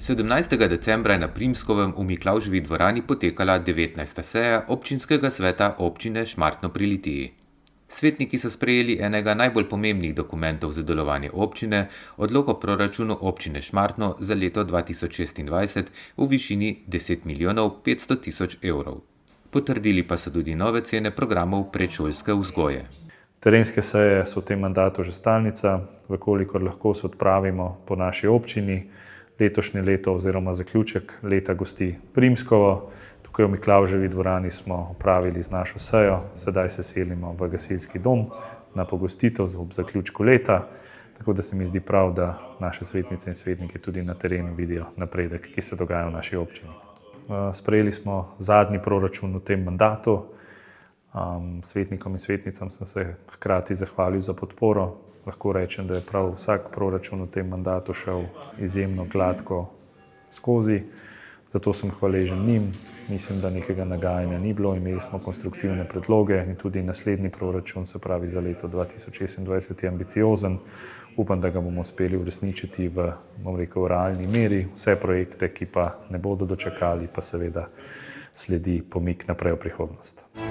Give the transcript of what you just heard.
17. decembra je na Primskovem v Miklavževi dvorani potekala 19. seja občinskega sveta občine Šmartno pri Litiji. Svetniki so sprejeli enega najbolj pomembnih dokumentov za delovanje občine, odlok o proračunu občine Šmartno za leto 2026 v višini 10 milijonov 500 tisoč evrov. Potrdili pa so tudi nove cene programov predšolske vzgoje. Terenske seje so v tem mandatu že stalnica, vkolikor lahko se odpravimo po naši občini. Letošnje leto oziroma zaključek leta gosti Primskovo. Tukaj v Miklavževi dvorani smo opravili z našo sejo, sedaj se selimo v gasilski dom na pogostitev ob zaključku leta, tako da se mi zdi prav, da naše svetnice in svetniki tudi na terenu vidijo napredek, ki se dogaja v naši občini. Sprejeli smo zadnji proračun v tem mandatu. Svetnikom in svetnicam sem se hkrati zahvalil za podporo. Lahko rečem, da je prav vsak proračun v tem mandatu šel izjemno gladko skozi, zato sem hvaležen njim. Mislim, da nekega nagajanja ni bilo, imeli smo konstruktivne predloge in tudi naslednji proračun, se pravi za leto 2026, je ambiciozen. Upam, da ga bomo uspeli uresničiti v realni meri. Vse projekte, ki pa ne bodo dočakali, pa seveda sledi pomik naprej v prihodnost.